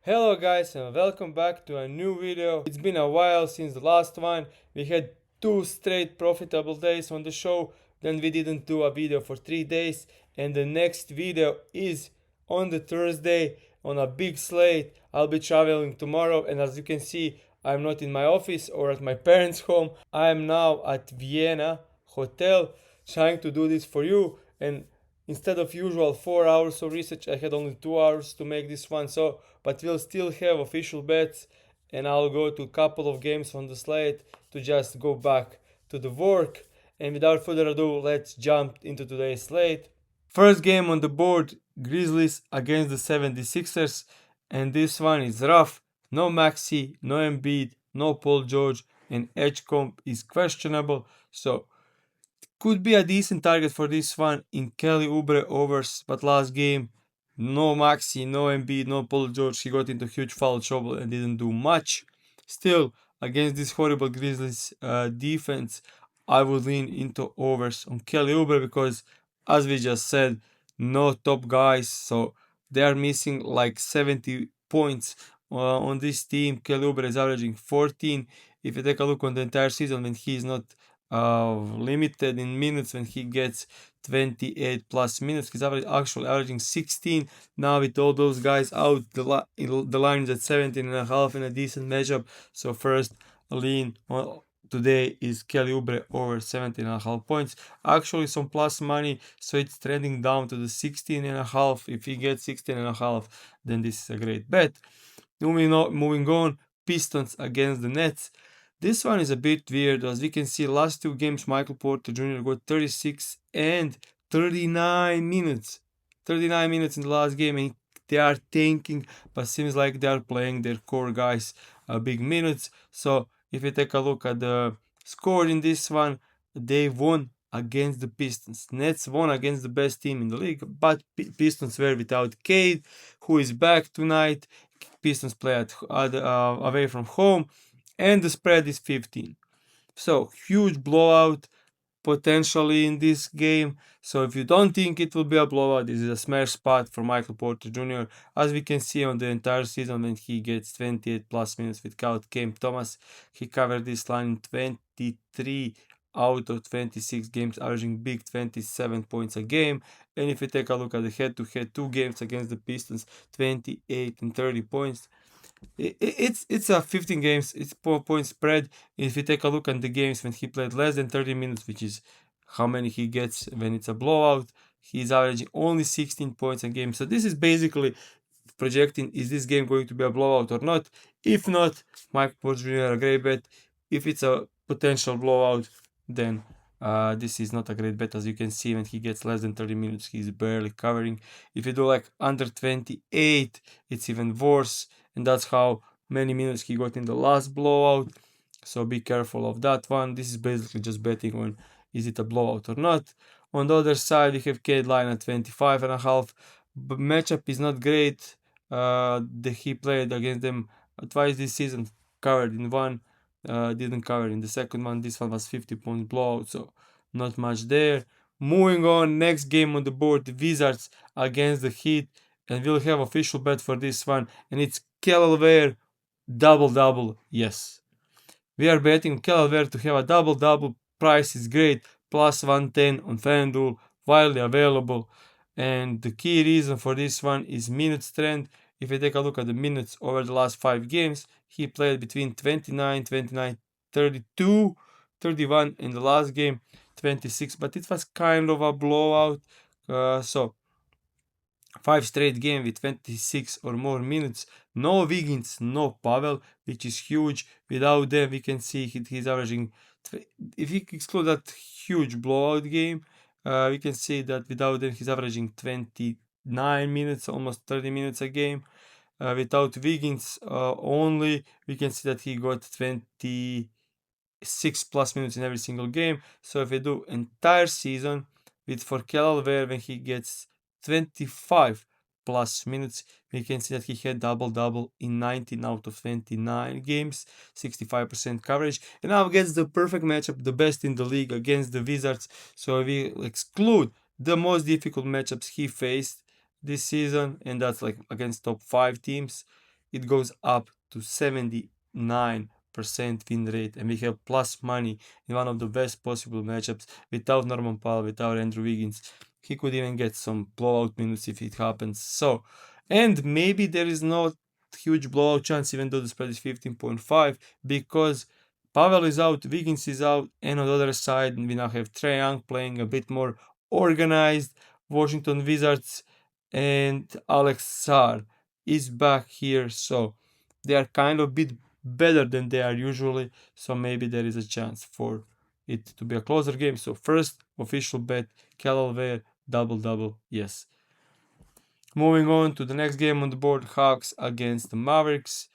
Hello guys and welcome back to a new video. It's been a while since the last one. We had 2 straight profitable days on the show, then we didn't do a video for 3 days, and the next video is on the Thursday on a big slate. I'll be traveling tomorrow, and as you can see, I'm not in my office or at my parents' home. I am now at Vienna hotel trying to do this for you, and instead of usual 4 hours of research, I had only 2 hours to make this one. But we'll still have official bets, and I'll go to a couple of games on the slate to just go back to the work. And without further ado, let's jump into today's slate. First game on the board, Grizzlies against the 76ers, and this one is rough. No Maxi, no Embiid, no Paul George, and edge comp is questionable, so could be a decent target for this one in Kelly Oubre overs, but last game, no Maxi, no Embiid, no Paul George. He got into huge foul trouble and didn't do much. Still, against this horrible Grizzlies defense, I would lean into overs on Kelly Oubre because, as we just said, no top guys, so they are missing like 70 points on this team. Kelly Oubre is averaging 14. If you take a look on the entire season when he is not limited in minutes, when he gets 28 plus minutes, he's actually averaging 16. Now with all those guys out, the line is at 17.5 in a decent matchup. So first lean today is Kelly Oubre over 17.5 points. Actually some plus money, so it's trending down to the 16.5. If he gets 16.5, then this is a great bet. Moving on, Pistons against the Nets. This one is a bit weird. As we can see, last 2 games Michael Porter Jr. got 36 and 39 minutes. 39 minutes in the last game, and they are tanking, but seems like they are playing their core guys big minutes. So if you take a look at the score in this one, they won against the Pistons. Nets won against the best team in the league, but Pistons were without Cade, who is back tonight. Pistons play away from home, and the spread is 15. So huge blowout potentially in this game. So if you don't think it will be a blowout, this is a smash spot for Michael Porter Jr. As we can see on the entire season, when he gets 28 plus minutes without Cam Thomas, he covered this line in 23 out of 26 games, averaging big 27 points a game. And if you take a look at the head-to-head 2 games against the Pistons, 28 and 30 points. It's a 15 games, it's point spread. If you take a look at the games when he played less than 30 minutes, which is how many he gets when it's a blowout, he's averaging only 16 points a game. So this is basically projecting, is this game going to be a blowout or not? If not, Mike Porter Jr. a great bet. If it's a potential blowout, then this is not a great bet. As you can see, when he gets less than 30 minutes, he's barely covering. If you do like under 28, it's even worse, and that's how many minutes he got in the last blowout. So be careful of that one. This is basically just betting on, is it a blowout or not. On the other side, we have Cade line at 25.5. But matchup is not great. He played against them twice this season, covered in one, didn't cover in the second one. This one was 50 point blowout, so not much there. Moving on, next game on the board, the Wizards against the Heat, and we'll have official bet for this one, and it's Kelleher double. Yes, we are betting Kelleher to have a double. Price is great, plus 110 on FanDuel, widely available. And the key reason for this one is minutes trend. If you take a look at the minutes over the last 5 games, he played between 29, 32, 31 in the last game, 26, but it was kind of a blowout. So 5 straight games with 26 or more minutes. No Wiggins, no Pavel, which is huge. Without them, we can see he's averaging, if you exclude that huge blowout game, we can see that without them he's averaging 29 minutes, almost 30 minutes a game. Without Wiggins only, we can see that he got 26 plus minutes in every single game. So if we do entire season with for Kelleher, when he gets 25 plus minutes, we can see that he had double in 19 out of 29 games, 65% coverage, and now gets the perfect matchup, the best in the league against the Wizards. So we exclude the most difficult matchups he faced this season, and that's like against top 5 teams. it goes up to 79% win rate, and we have plus money in one of the best possible matchups without Norman Powell, without Andrew Wiggins. He could even get some blowout minutes if it happens. So, and maybe there is no huge blowout chance, even though the spread is 15.5, because Pavel is out, Wiggins is out, and on the other side, we now have Trae Young playing a bit more organized. Washington Wizards and Alex Sarr is back here, so they are kind of a bit better than they are usually. So maybe there is a chance for it to be a closer game. So first official bet, Calaway double, yes. Moving on to the next game on the board, Hawks against the Mavericks.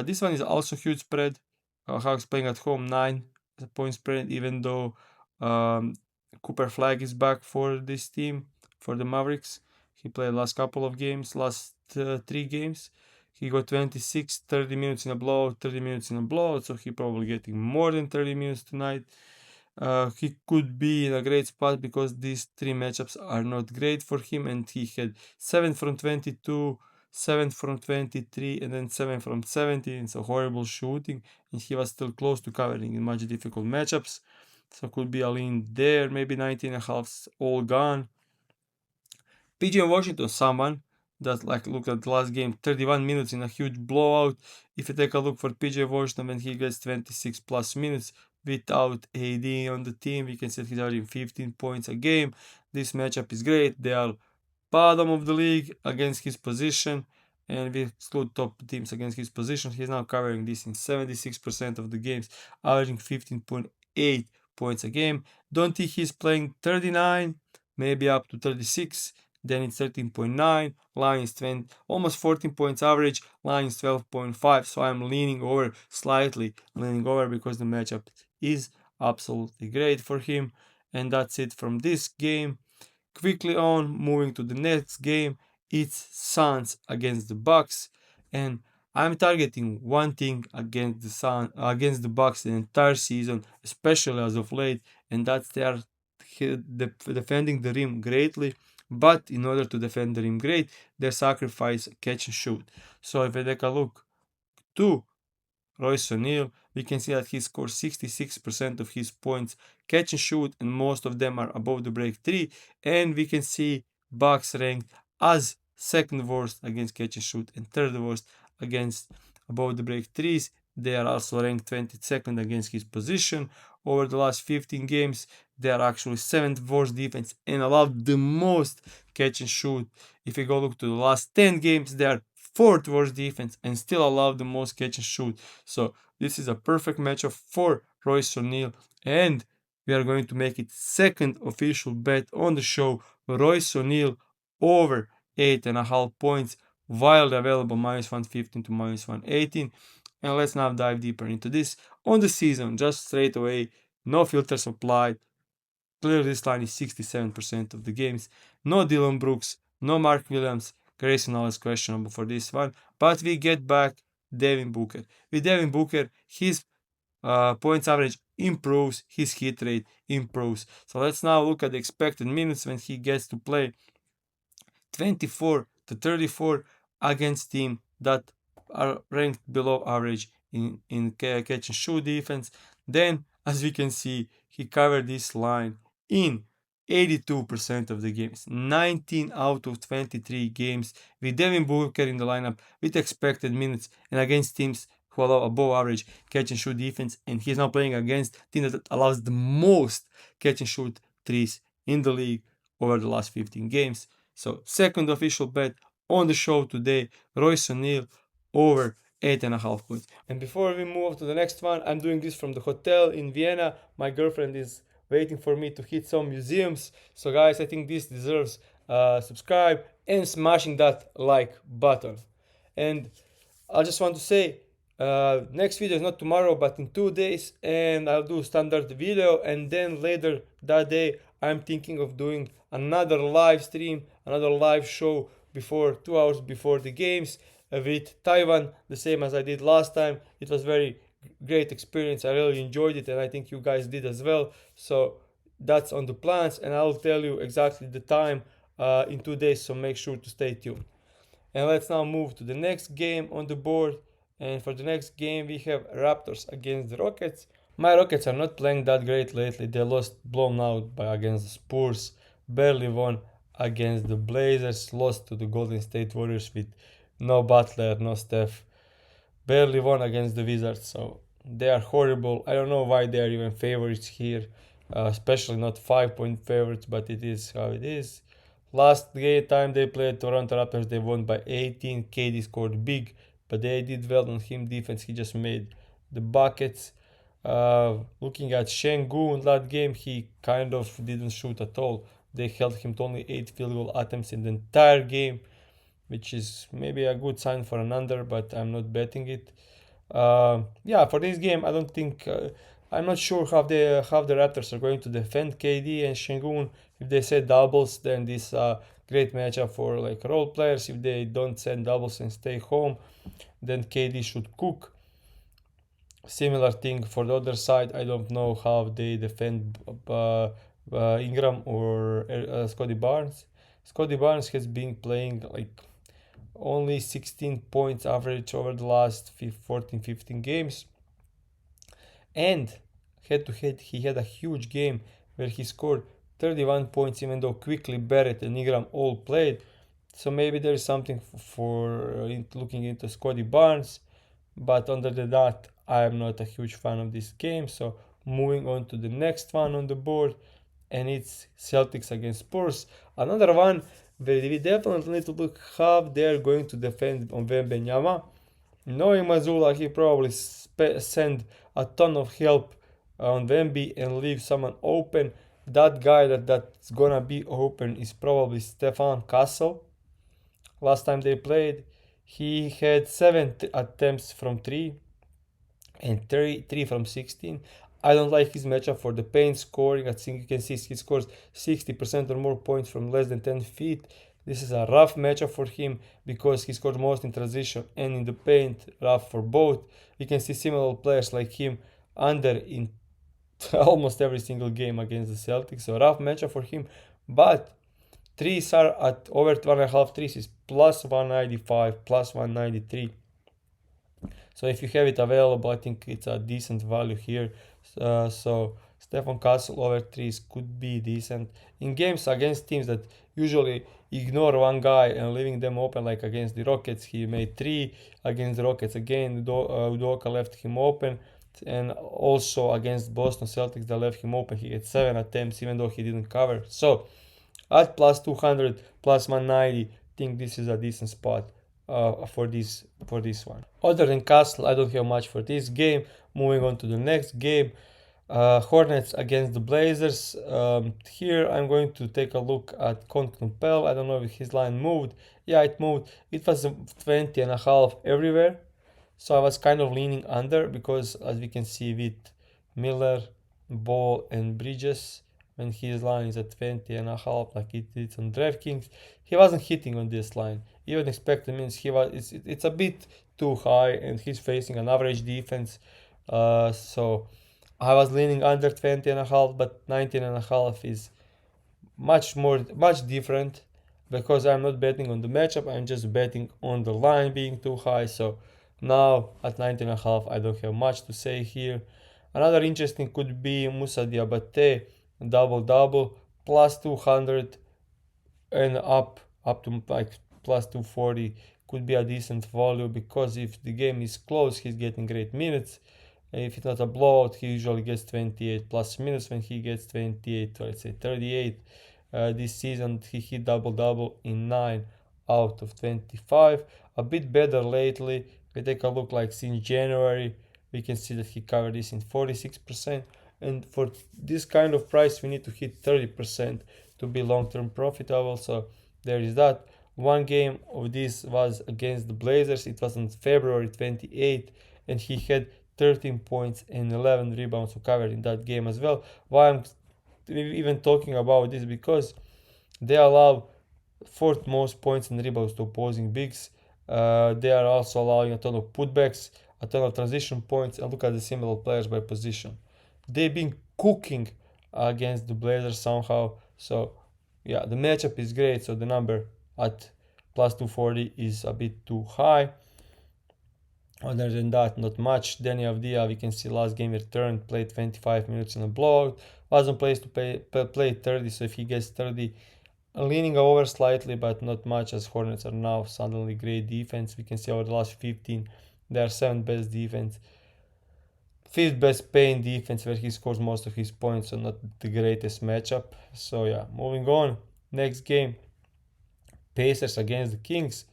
This one is also huge spread. Hawks playing at home, 9 point spread, even though Cooper Flag is back for this team, for the Mavericks. He played last couple of games, last 3 games. He got 26, 30 minutes in a blowout, 30 minutes in a blowout, so he probably getting more than 30 minutes tonight. He could be in a great spot because these 3 matchups are not great for him, and he had 7 from 22, 7 from 23, and then 7 from 17. So horrible shooting, and he was still close to covering in much difficult matchups. So could be a lean there, maybe 19.5 all gone. PG Washington, someone that look at the last game, 31 minutes in a huge blowout. If you take a look for PJ Washington when he gets 26 plus minutes without AD on the team, we can see he's averaging 15 points a game. This matchup is great. They are bottom of the league against his position, and we exclude top teams against his position. He's now covering this in 76% of the games, averaging 15.8 points a game. Don't think he's playing 39, maybe up to 36. Then it's 13.9, Lions 20, almost 14 points average, Lions 12.5. So I'm leaning over, slightly leaning over, because the matchup is absolutely great for him. And that's it from this game. Quickly on, moving to the next game, it's Suns against the Bucks, and I'm targeting one thing against the Bucks the entire season, especially as of late, and that's they are defending the rim greatly. But in order to defend the rim great, they sacrifice catch and shoot. So if I take a look to Royce O'Neal, we can see that he scores 66% of his points catch and shoot, and most of them are above the break 3. And we can see Bucks ranked as second worst against catch and shoot and third worst against above the break 3s. They are also ranked 22nd against his position. Over the last 15 games, they are actually 7th worst defense and allowed the most catch and shoot. If you go look to the last 10 games, they are 4th worst defense and still allow the most catch and shoot. So this is a perfect matchup for Royce O'Neal, and we are going to make it second official bet on the show. Royce O'Neal over 8.5 points, wildly available -115 to -118. And let's now dive deeper into this. On the season, just straight away, no filters applied. Clearly, this line is 67% of the games. No Dylan Brooks, no Mark Williams. Grayson Allen is questionable for this one. But we get back Devin Booker. With Devin Booker, his points average improves, his hit rate improves. So let's now look at the expected minutes when he gets to play 24 to 34 against teams that are ranked below average in catch and shoot defense. Then, as we can see, he covered this line in 82% of the games, 19 out of 23 games with Devin Booker in the lineup with expected minutes and against teams who allow above average catch and shoot defense. And he's now playing against teams that allows the most catch and shoot threes in the league over the last 15 games. So second official bet on the show today, Royce O'Neal over 8.5 points. And before we move to the next one, I'm doing this from the hotel in Vienna. My girlfriend is waiting for me to hit some museums. So guys, I think this deserves subscribe and smashing that like button. And I just want to say, next video is not tomorrow but in 2 days, and I'll do standard video, and then later that day I'm thinking of doing another live stream, another live show before 2 hours before the games with Taiwan, the same as I did last time. It was very great experience. I really enjoyed it, and I think you guys did as well. So that's on the plans, and I'll tell you exactly the time in 2 days, so make sure to stay tuned. And let's now move to the next game on the board. And for the next game, we have Raptors against the Rockets. My Rockets are not playing that great lately. They lost blown out by against the Spurs, barely won against the Blazers, lost to the Golden State Warriors with no Butler, no Steph, barely won against the Wizards. So they are horrible. I don't know why they are even favorites here, especially not 5-point favorites, but it is how it is. Last game time they played Toronto Raptors, they won by 18. KD scored big, but they did well on him defense. He just made the buckets. Looking at Şengün that game, he kind of didn't shoot at all. They held him to only 8 field goal attempts in the entire game, which is maybe a good sign for an under, but I'm not betting it. Yeah, for this game, I don't think I'm not sure how the Raptors are going to defend KD and Şengün. If they set doubles, then this great matchup for like role players. If they don't set doubles and stay home, then KD should cook. Similar thing for the other side. I don't know how they defend Ingram or Scotty Barnes. Scotty Barnes has been playing like only 16 points average over the last 14-15 games, and head to head he had a huge game where he scored 31 points even though quickly Barrett and Ingram all played. So maybe there is something for looking into Scotty Barnes, but under that I am not a huge fan of this game. So moving on to the next one on the board, and it's Celtics against Spurs. Another one where we definitely need to look how they're going to defend on Wembanyama. Knowing Mazzulla, he probably send a ton of help on Wemby and leave someone open. That guy that's gonna be open is probably Stefan Castle. Last time they played, he had 7 attempts from 3 and 3 from 16. I don't like his matchup for the paint scoring. I think you can see he scores 60% or more points from less than 10 feet. This is a rough matchup for him because he scores most in transition and in the paint, rough for both. You can see similar players like him under in almost every single game against the Celtics. So rough matchup for him. But threes are at over 2.5 threes is plus 195, plus 193. So if you have it available, I think it's a decent value here. So Stefan Castle over threes could be decent in games against teams that usually ignore one guy and leaving them open, like against the Rockets. He made 3 against the Rockets again. Udoka left him open, and also against Boston Celtics, they left him open. He had 7 attempts even though he didn't cover. So at plus 200, plus 190, think this is a decent spot for this one. Other than Castle, I don't have much for this game. Moving on to the next game, Hornets against the Blazers. Here I'm going to take a look at Compel. I don't know if his line moved. Yeah, it moved. It was 20.5 everywhere. So I was kind of leaning under because, as we can see with Miller, Ball, and Bridges, when his line is at 20.5, like it is on DraftKings, he wasn't hitting on this line. Even expected means it's a bit too high, and he's facing an average defense. So I was leaning under 20.5, but 19.5 is much different because I'm not betting on the matchup. I'm just betting on the line being too high. So now at 19.5, I don't have much to say here. Another interesting could be Musa Diabate double plus 200 and up to like plus 240 could be a decent value, because if the game is close, he's getting great minutes. If it's not a blowout, he usually gets 28 plus minutes. When he gets 28, let's say 38, this season he hit double in 9 out of 25. A bit better lately. If we take a look like since January, we can see that he covered this in 46%. And for this kind of price, we need to hit 30% to be long-term profitable. So there is that. One game of this was against the Blazers. It was on February 28th, and he had 13 points and 11 rebounds to cover in that game as well. Why I'm even talking about this, because they allow 4th most points and rebounds to opposing bigs. They are also allowing a ton of putbacks, a ton of transition points, and look at the similar players by position. They've been cooking against the Blazers somehow. So yeah, the matchup is great. So the number at Plus 240 is a bit too high. Other than that, not much. Danny Avdia, we can see last game returned, played 25 minutes in a blowout. Was on place to play 30, so if he gets 30, leaning over slightly, but not much, as Hornets are now suddenly great defense. We can see over the last 15, they are 7th best defense. 5th best paint defense, where he scores most of his points, so not the greatest matchup. So yeah, moving on. Next game, Pacers against the Kings.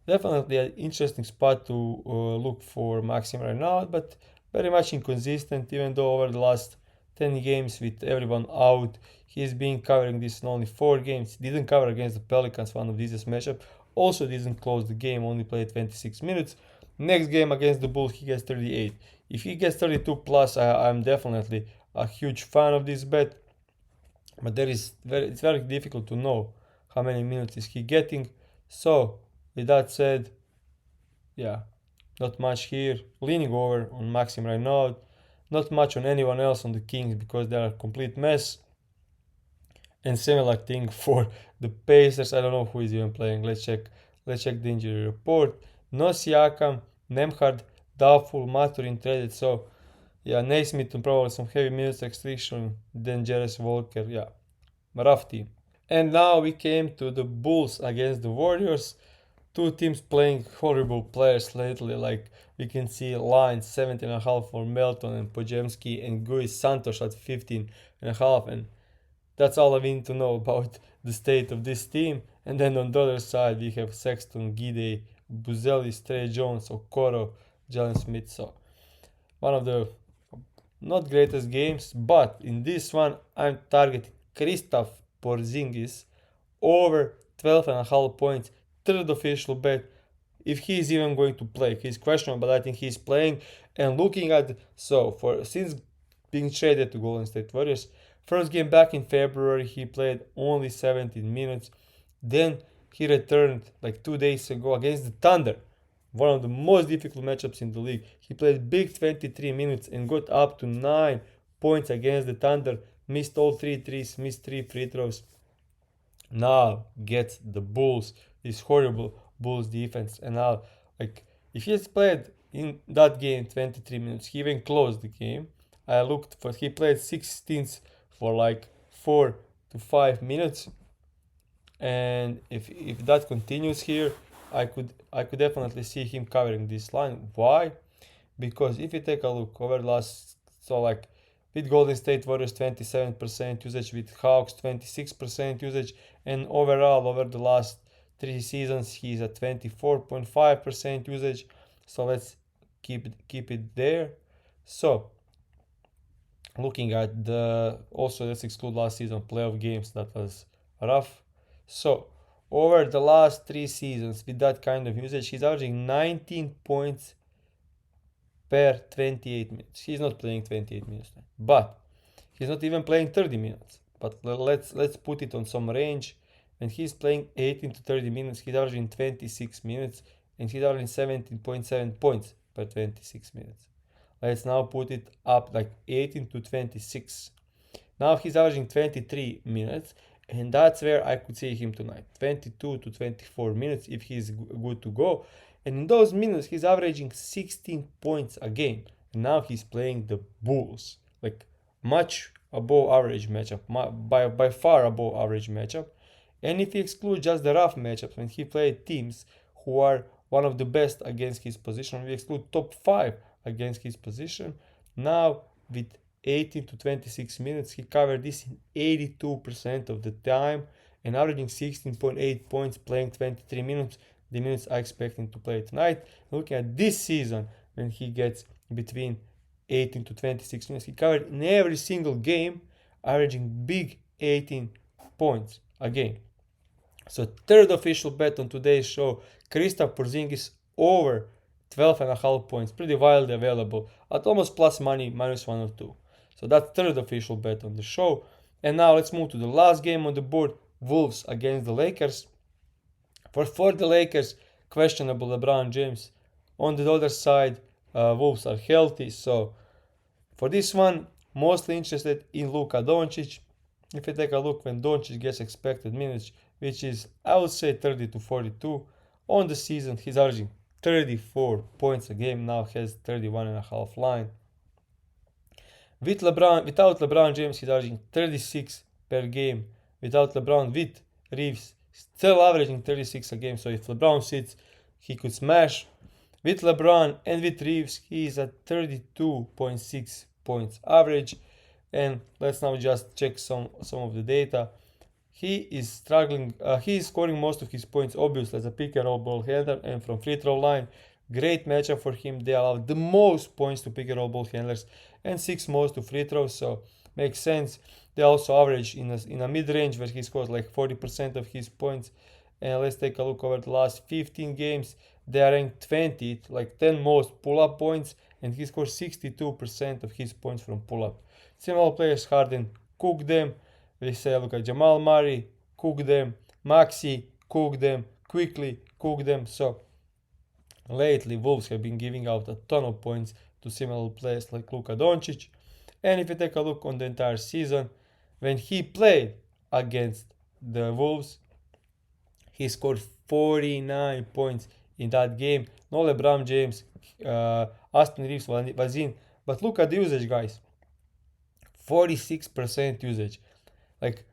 Definitely an interesting spot to look for Maxim right now, but very much inconsistent, even though over the last 10 games with everyone out, he's been covering this in only 4 games. Didn't cover against the Pelicans, one of the easiest matchup. Also didn't close the game, only played 26 minutes. Next game against the Bulls, he gets 38. If he gets 32 plus, I'm definitely a huge fan of this bet. But it's very difficult to know how many minutes is he getting. So with that said, yeah, not much here. Leaning over on Maxim right now. Not much on anyone else on the Kings because they are a complete mess. And similar thing for the Pacers. I don't know who is even playing. Let's check the injury report. No Siakam, Nemhard, doubtful, Maturin traded. So yeah, Naismith and probably some heavy minutes restriction. Then Jarvis Walker. Yeah, rough team. And now we came to the Bulls against the Warriors. Two teams playing horrible players lately, like we can see lines 17.5 for Melton and Pojemski and Gui Santos at 15.5, and that's all I need to know about the state of this team. And then on the other side we have Sexton, Gide, Buzelis, Trey Jones, Okoro, Jalen Smith. So one of the not greatest games, but in this one I'm targeting Kristaps Porzingis over 12.5 points. Third official bet. If he's even going to play, he's questionable, but I think he's playing. And looking at since being traded to Golden State Warriors, first game back in February he played only 17 minutes. Then he returned like 2 days ago against the Thunder, one of the most difficult matchups in the league. He played big 23 minutes and got up to 9 points against the Thunder. Missed all 3 threes, missed 3 free throws. Now gets the Bulls, this horrible Bulls defense. And now, like, if he has played in that game 23 minutes, he even closed the game. I looked for, he played 16th for like 4 to 5 minutes. And if that continues here, I could definitely see him covering this line. Why? Because if you take a look over the last, so like with Golden State Warriors 27% usage, with Hawks 26% usage, and overall over the last 3 seasons he's at 24.5% usage. So let's keep it there. So looking at also let's exclude last season playoff games, that was rough. So over the last 3 seasons with that kind of usage, he's averaging 19 points per 28 minutes. He's not playing 28 minutes now, but he's not even playing 30 minutes. But let's put it on some range. And he's playing 18 to 30 minutes. He's averaging 26 minutes, and he's averaging 17.7 points per 26 minutes. Let's now put it up like 18 to 26. Now he's averaging 23 minutes, and that's where I could see him tonight. 22 to 24 minutes if he's good to go. And in those minutes, he's averaging 16 points a game. And now he's playing the Bulls. Like, much above average matchup. By far above average matchup. And if you exclude just the rough matchups, when he played teams who are one of the best against his position, we exclude top 5 against his position. Now, with 18 to 26 minutes, he covered this in 82% of the time and averaging 16.8 points, playing 23 minutes. The minutes I expect him to play tonight. Looking at this season, when he gets between 18 to 26 minutes, he covered in every single game, averaging big 18 points a game. So third official bet on today's show, Kristaps Porzingis over 12.5 points, pretty wildly available at almost plus money, minus 1 or 2. So that's third official bet on the show. And now let's move to the last game on the board, Wolves against the Lakers. For the Lakers, questionable LeBron James. On the other side, Wolves are healthy. So for this one, mostly interested in Luka Doncic. If you take a look when Doncic gets expected minutes, which is, I would say, 30 to 42, On the season, he's averaging 34 points a game, now has 31.5 line. Without LeBron James, he's averaging 36 per game. Without LeBron, with Reeves, still averaging 36 a game. So if LeBron sits, he could smash. With LeBron and with Reeves, he is at 32.6 points average. And let's now just check some of the data. He is struggling. He is scoring most of his points, obviously, as a pick and roll ball handler and from free throw line. Great matchup for him. They allow the most points to pick and roll ball handlers and 6 most to free throws, so makes sense. They also average in a mid range where he scores like 40% of his points. And let's take a look over the last 15 games. They are ranked 20th, like 10 most pull up points, and he scores 62% of his points from pull up. Similar players, Harden, cook them. We say look at Jamal Murray, cook them. Maxi, cook them. Quickly, cook them. So lately, Wolves have been giving out a ton of points to similar players like Luka Doncic. And if you take a look on the entire season, when he played against the Wolves, he scored 49 points in that game. No LeBron James, Austin Reeves was in. But look at the usage, guys. 46% usage. Like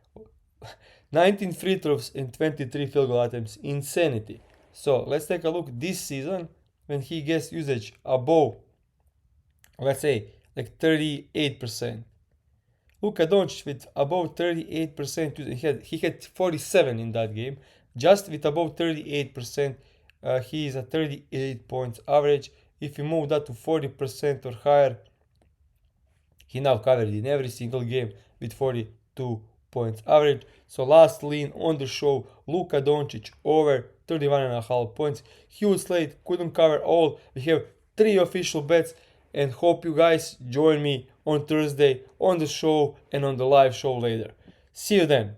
19 free throws and 23 field goal attempts. Insanity. So let's take a look this season when he gets usage above, let's say, like 38%. Luka Doncic with above 38% usage. He had 47 in that game. Just with above 38%, he is at 38 points average. If you move that to 40% or higher, he now covered in every single game with 42 points average. So last lean on the show, Luka Doncic over 31.5 points. Huge slate, couldn't cover all. We have 3 official bets, and hope you guys join me on Thursday on the show and on the live show later. See you then.